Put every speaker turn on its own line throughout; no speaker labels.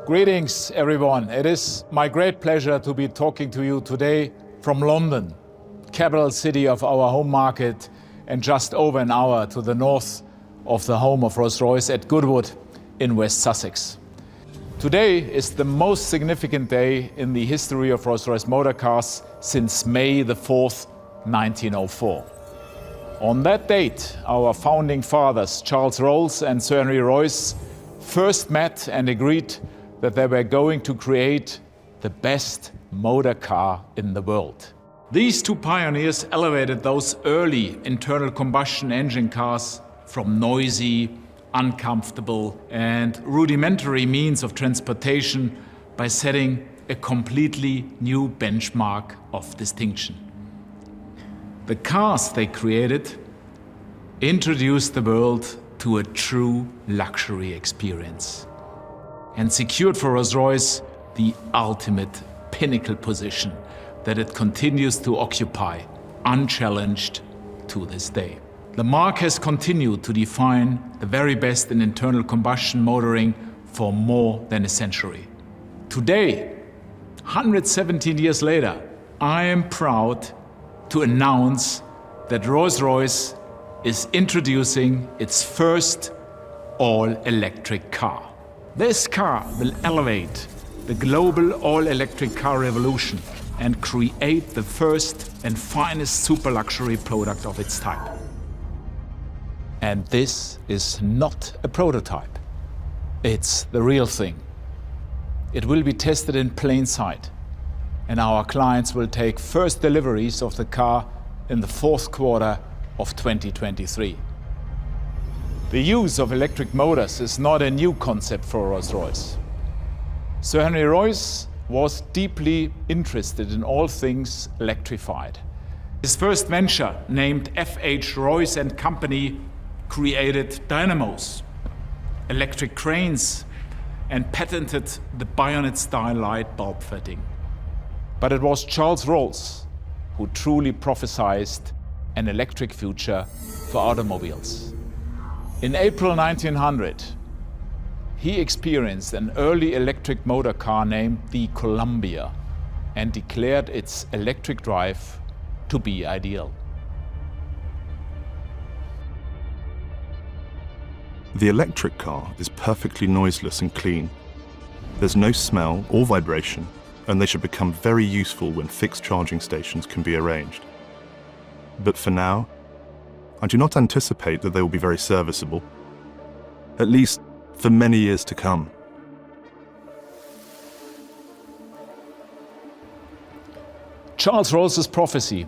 Greetings, everyone. It is my great pleasure to be talking to you today from London, capital city of our home market, and just over an hour to the north of the home of Rolls-Royce at Goodwood in West Sussex. Today is the most significant day in the history of Rolls-Royce motor cars since May the 4th, 1904. On that date, our founding fathers, Charles Rolls and Sir Henry Royce, first met and agreed that they were going to create the best motor car in the world. These two pioneers elevated those early internal combustion engine cars from noisy, uncomfortable, and rudimentary means of transportation by setting a completely new benchmark of distinction. The cars they created introduced the world to a true luxury experience and secured for Rolls-Royce the ultimate pinnacle position that it continues to occupy, unchallenged to this day. The marque has continued to define the very best in internal combustion motoring for more than a century. Today, 117 years later, I am proud to announce that Rolls-Royce is introducing its first all-electric car. This car will elevate the global all-electric car revolution and create the first and finest super luxury product of its type. And this is not a prototype. It's the real thing. It will be tested in plain sight, and our clients will take first deliveries of the car in the fourth quarter of 2023. The use of electric motors is not a new concept for Rolls-Royce. Sir Henry Royce was deeply interested in all things electrified. His first venture, named F.H. Royce and Company, created dynamos, electric cranes, and patented the bayonet-style light bulb fitting. But it was Charles Rolls who truly prophesied an electric future for automobiles. In April 1900, he experienced an early electric motor car named the Columbia and declared its electric drive to be ideal.
The electric car is perfectly noiseless and clean. There's no smell or vibration, and they should become very useful when fixed charging stations can be arranged. But for now, I do not anticipate that they will be very serviceable, at least for many years to come.
Charles Rolls's prophecy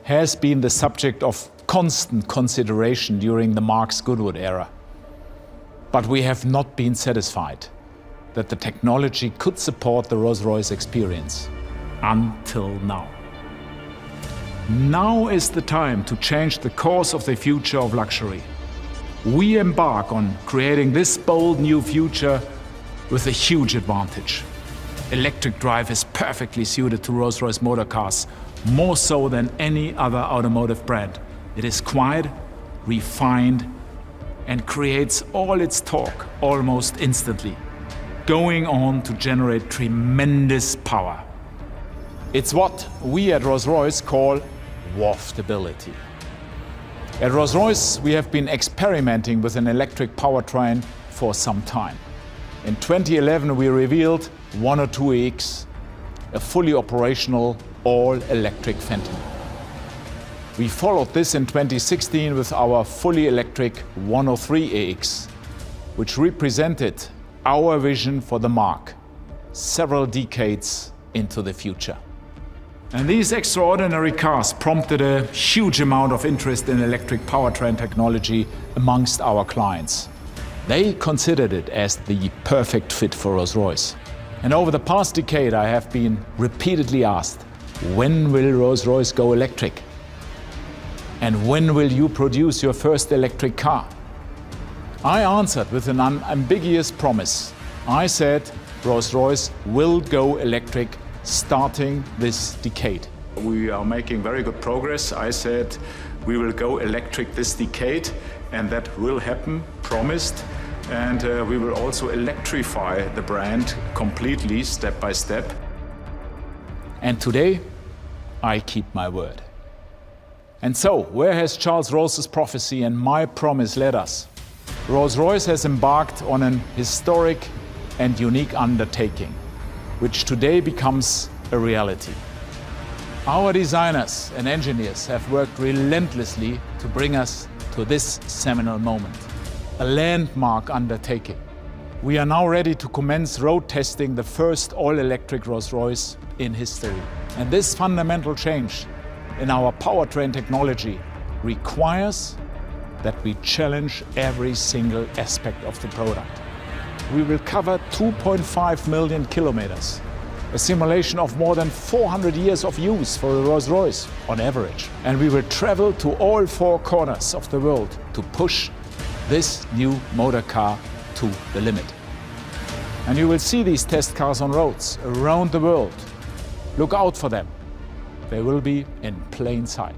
has been the subject of constant consideration during the Marque's Goodwood era. But we have not been satisfied that the technology could support the Rolls-Royce experience until now. Now is the time to change the course of the future of luxury. We embark on creating this bold new future with a huge advantage. Electric drive is perfectly suited to Rolls-Royce motor cars, more so than any other automotive brand. It is quiet, refined, and creates all its torque almost instantly, going on to generate tremendous power. It's what we at Rolls-Royce call waftability. At Rolls-Royce, we have been experimenting with an electric powertrain for some time. In 2011, we revealed 102AX, a fully operational all-electric Phantom. We followed this in 2016 with our fully electric 103AX, which represented our vision for the Marque several decades into the future. And these extraordinary cars prompted a huge amount of interest in electric powertrain technology amongst our clients. They considered it as the perfect fit for Rolls-Royce. And over the past decade, I have been repeatedly asked, when will Rolls-Royce go electric? And when will you produce your first electric car? I answered with an unambiguous promise. I said, Rolls-Royce will go electric starting this decade. We are making very good progress. I said we will go electric this decade, and that will happen, promised. And we will also electrify the brand completely, step by step. And today, I keep my word. And so, where has Charles Royce's prophecy and my promise led us? Rolls-Royce has embarked on an historic and unique undertaking, which today becomes a reality. Our designers and engineers have worked relentlessly to bring us to this seminal moment, a landmark undertaking. We are now ready to commence road testing the first all-electric Rolls-Royce in history. And this fundamental change in our powertrain technology requires that we challenge every single aspect of the product. We will cover 2.5 million kilometers, a simulation of more than 400 years of use for a Rolls-Royce on average. And we will travel to all four corners of the world to push this new motor car to the limit. And you will see these test cars on roads around the world. Look out for them. They will be in plain sight.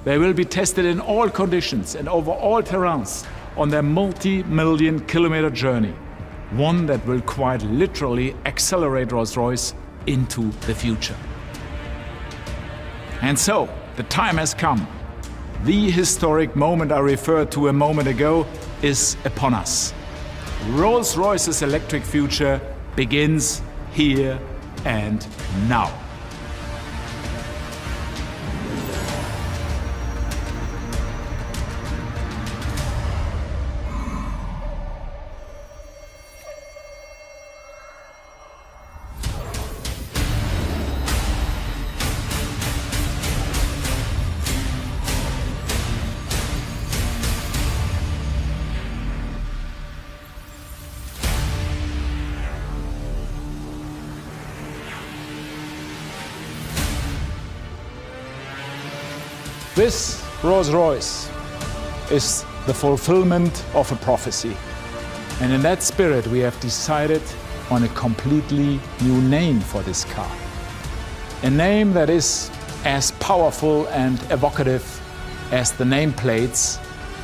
They will be tested in all conditions and over all terrains on their multi-million kilometer journey, one that will quite literally accelerate Rolls-Royce into the future. And so, the time has come. The historic moment I referred to a moment ago is upon us. Rolls-Royce's electric future begins here and now. This Rolls-Royce is the fulfillment of a prophecy. And in that spirit, we have decided on a completely new name for this car. A name that is as powerful and evocative as the nameplates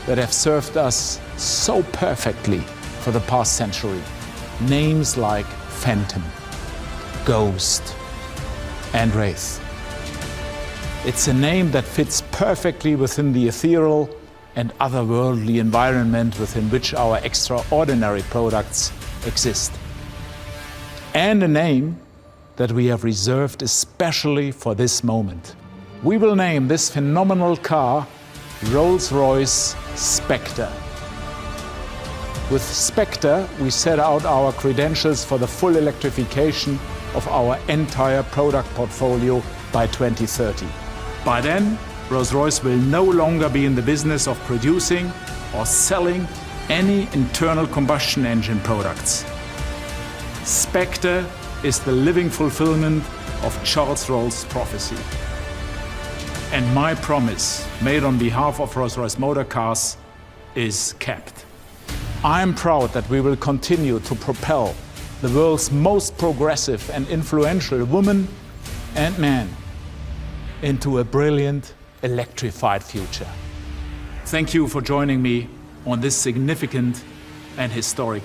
that have served us so perfectly for the past century. Names like Phantom, Ghost, and Wraith. It's a name that fits perfectly within the ethereal and otherworldly environment within which our extraordinary products exist. And a name that we have reserved especially for this moment. We will name this phenomenal car Rolls-Royce Spectre. With Spectre, we set out our credentials for the full electrification of our entire product portfolio by 2030. By then, Rolls-Royce will no longer be in the business of producing or selling any internal combustion engine products. Spectre is the living fulfillment of Charles Royce's prophecy. And my promise, made on behalf of Rolls-Royce Motor Cars, is kept. I am proud that we will continue to propel the world's most progressive and influential woman and man into a brilliant, electrified future. Thank you for joining me on this significant and historic